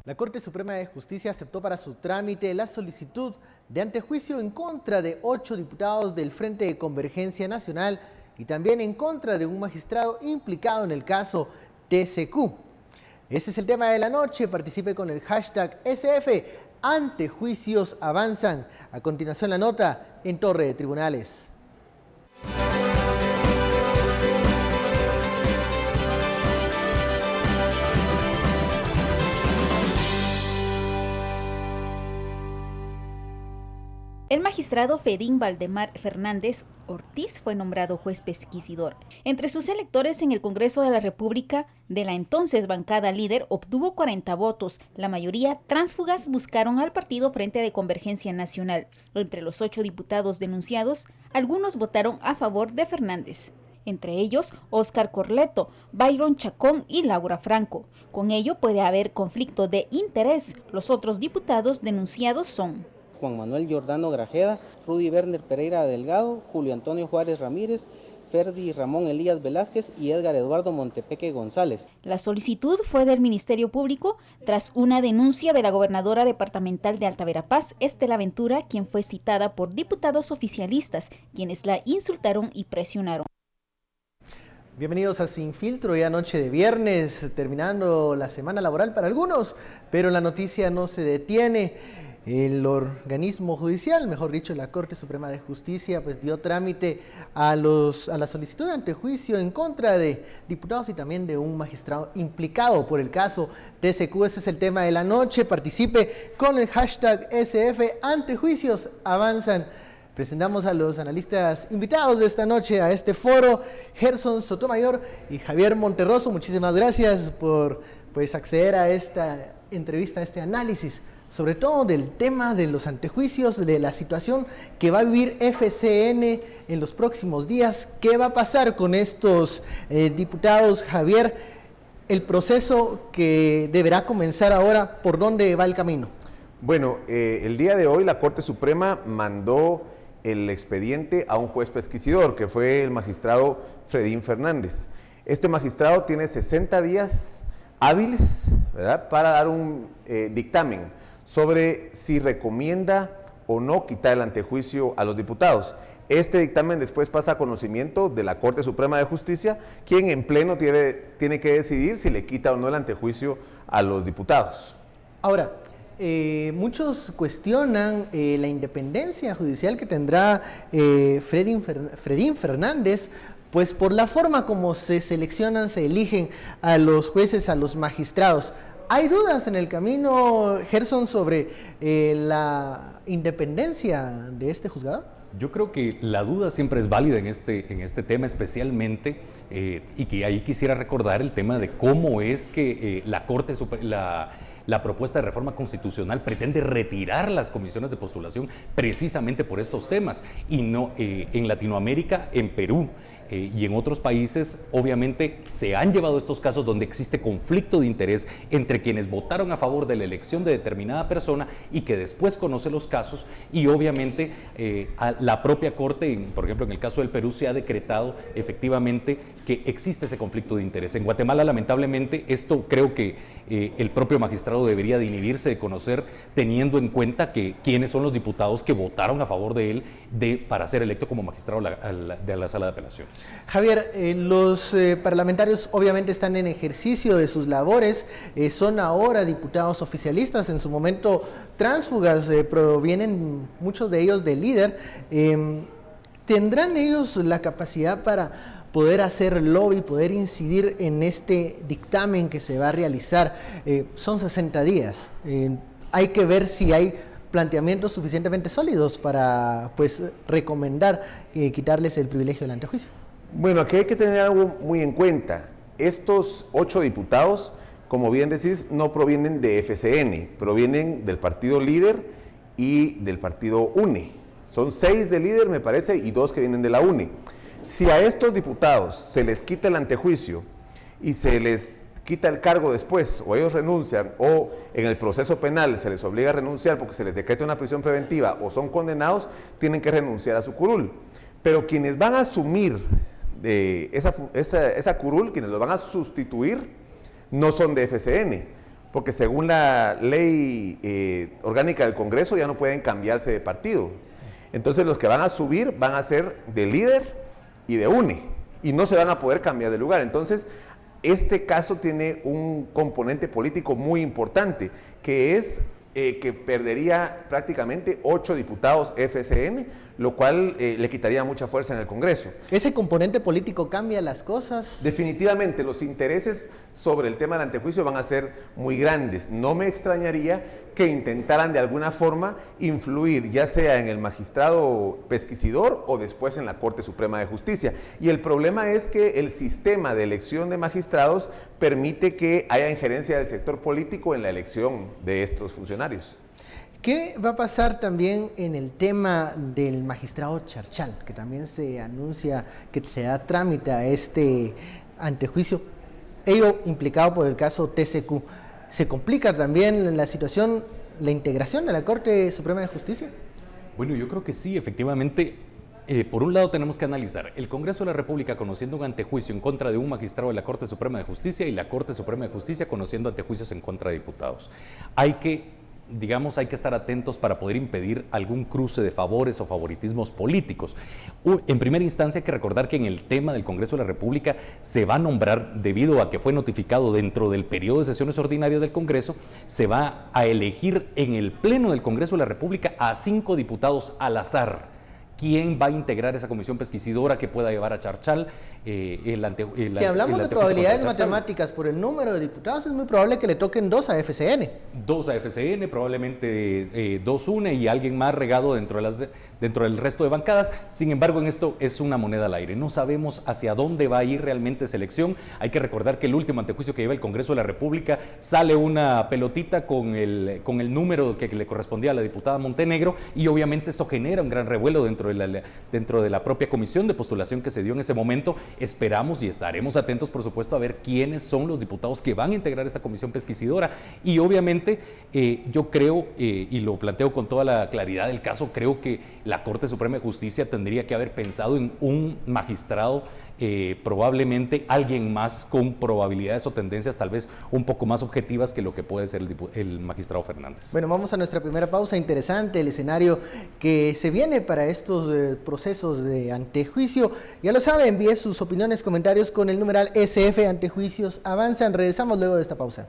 La Corte Suprema de Justicia aceptó para su trámite la solicitud de antejuicio en contra de 8 diputados del Frente de Convergencia Nacional y también en contra de un magistrado implicado en el caso TCQ. Ese es el tema de la noche. Participe con el hashtag SF. Antejuicios avanzan. A continuación la nota en Torre de Tribunales. El magistrado Fedín Valdemar Fernández Ortiz fue nombrado juez pesquisidor. Entre sus electores en el Congreso de la República, de la entonces bancada líder, obtuvo 40 votos. La mayoría tránsfugas buscaron al partido Frente de Convergencia Nacional. Entre los 8 diputados denunciados, algunos votaron a favor de Fernández. Entre ellos, Óscar Corleto, Byron Chacón y Laura Franco. Con ello puede haber conflicto de interés. Los otros diputados denunciados son Juan Manuel Giordano Grajeda, Rudy Werner Pereira Delgado, Julio Antonio Juárez Ramírez, Ferdi Ramón Elías Velázquez y Edgar Eduardo Montepeque González. La solicitud fue del Ministerio Público tras una denuncia de la gobernadora departamental de Alta Verapaz, Estela Ventura, quien fue citada por diputados oficialistas, quienes la insultaron y presionaron. Bienvenidos a Sin Filtro, ya noche de viernes, terminando la semana laboral para algunos, pero la noticia no se detiene. El organismo judicial, mejor dicho, la Corte Suprema de Justicia, pues dio trámite a la solicitud de antejuicio en contra de diputados y también de un magistrado implicado por el caso TCQ. Ese es el tema de la noche. Participe con el hashtag SF. Antejuicios avanzan. Presentamos a los analistas invitados de esta noche a este foro, Gerson Sotomayor y Javier Monterroso. Muchísimas gracias por acceder a esta entrevista, a este análisis, sobre todo del tema de los antejuicios, de la situación que va a vivir FCN en los próximos días. ¿Qué va a pasar con estos diputados, Javier? El proceso que deberá comenzar ahora, ¿por dónde va el camino? Bueno, el día de hoy la Corte Suprema mandó el expediente a un juez pesquisidor, que fue el magistrado Fedín Fernández. Este magistrado tiene 60 días hábiles, ¿verdad?, para dar un dictamen sobre si recomienda o no quitar el antejuicio a los diputados. Este dictamen después pasa a conocimiento de la Corte Suprema de Justicia, quien en pleno tiene que decidir si le quita o no el antejuicio a los diputados. Ahora, muchos cuestionan la independencia judicial que tendrá Fedín Fernández, pues por la forma como se seleccionan, se eligen a los jueces, a los magistrados. ¿Hay dudas en el camino, Gerson, sobre la independencia de este juzgador? Yo creo que la duda siempre es válida en este tema, especialmente, y que ahí quisiera recordar el tema de cómo es que la propuesta de reforma constitucional pretende retirar las comisiones de postulación precisamente por estos temas, y no en Latinoamérica, en Perú y en otros países, obviamente se han llevado estos casos donde existe conflicto de interés entre quienes votaron a favor de la elección de determinada persona y que después conoce los casos, y obviamente a la propia Corte, por ejemplo en el caso del Perú, se ha decretado efectivamente que existe ese conflicto de interés. En Guatemala, lamentablemente, esto creo que el propio magistrado debería de inhibirse de conocer, teniendo en cuenta que quiénes son los diputados que votaron a favor de él para ser electo como magistrado de la Sala de Apelaciones. Javier, los parlamentarios obviamente están en ejercicio de sus labores, son ahora diputados oficialistas, en su momento tránsfugas, provienen muchos de ellos del líder. ¿Tendrán ellos la capacidad para poder hacer lobby, poder incidir en este dictamen que se va a realizar? Son 60 días, hay que ver si hay planteamientos suficientemente sólidos para recomendar quitarles el privilegio del antejuicio. Bueno, aquí hay que tener algo muy en cuenta. Estos 8 diputados, como bien decís, no provienen de FCN, provienen del partido líder y del partido UNE. Son 6 de líder, me parece, y 2 que vienen de la UNE. Si a estos diputados se les quita el antejuicio y se les quita el cargo después, o ellos renuncian, o en el proceso penal se les obliga a renunciar porque se les decreta una prisión preventiva o son condenados, tienen que renunciar a su curul. Pero quienes van a asumir esa curul, quienes los van a sustituir, no son de FCN, porque según la ley orgánica del Congreso ya no pueden cambiarse de partido. Entonces los que van a subir van a ser de líder y de UNE, y no se van a poder cambiar de lugar. Entonces, este caso tiene un componente político muy importante, que es que perdería prácticamente 8 diputados FSN, lo cual le quitaría mucha fuerza en el Congreso. ¿Ese componente político cambia las cosas? Definitivamente, los intereses sobre el tema del antejuicio van a ser muy grandes. No me extrañaría que intentaran de alguna forma influir, ya sea en el magistrado pesquisidor o después en la Corte Suprema de Justicia. Y el problema es que el sistema de elección de magistrados permite que haya injerencia del sector político en la elección de estos funcionarios. ¿Qué va a pasar también en el tema del magistrado Charchal, que también se anuncia que se da trámite a este antejuicio, ello implicado por el caso TCQ? ¿Se complica también la situación, la integración de la Corte Suprema de Justicia? Bueno, yo creo que sí, efectivamente. Por un lado tenemos que analizar el Congreso de la República conociendo un antejuicio en contra de un magistrado de la Corte Suprema de Justicia y la Corte Suprema de Justicia conociendo antejuicios en contra de diputados. Hay que estar atentos para poder impedir algún cruce de favores o favoritismos políticos. En primera instancia hay que recordar que en el tema del Congreso de la República se va a nombrar, debido a que fue notificado dentro del periodo de sesiones ordinarias del Congreso, se va a elegir en el Pleno del Congreso de la República a 5 diputados al azar. ¿Quién va a integrar esa comisión pesquisidora que pueda llevar a Charchal? Si hablamos de probabilidades matemáticas por el número de diputados, es muy probable que le toquen 2 a FCN. 2 a FCN, probablemente 2 UNE y alguien más regado dentro del resto de bancadas. Sin embargo, en esto es una moneda al aire. No sabemos hacia dónde va a ir realmente esa elección. Hay que recordar que el último antejuicio que lleva el Congreso de la República sale una pelotita con el número que le correspondía a la diputada Montenegro, y obviamente esto genera un gran revuelo dentro de la propia comisión de postulación que se dio en ese momento. Esperamos y estaremos atentos, por supuesto, a ver quiénes son los diputados que van a integrar esta comisión pesquisidora. Y obviamente yo creo, y lo planteo con toda la claridad del caso, creo que la Corte Suprema de Justicia tendría que haber pensado en un magistrado, probablemente alguien más con probabilidades o tendencias tal vez un poco más objetivas que lo que puede ser el magistrado Fernández. Bueno, vamos a nuestra primera pausa. Interesante el escenario que se viene para estos procesos de antejuicio. Ya lo sabe, envíe sus opiniones, comentarios con el numeral SF Antejuicios Avanzan. Regresamos luego de esta pausa.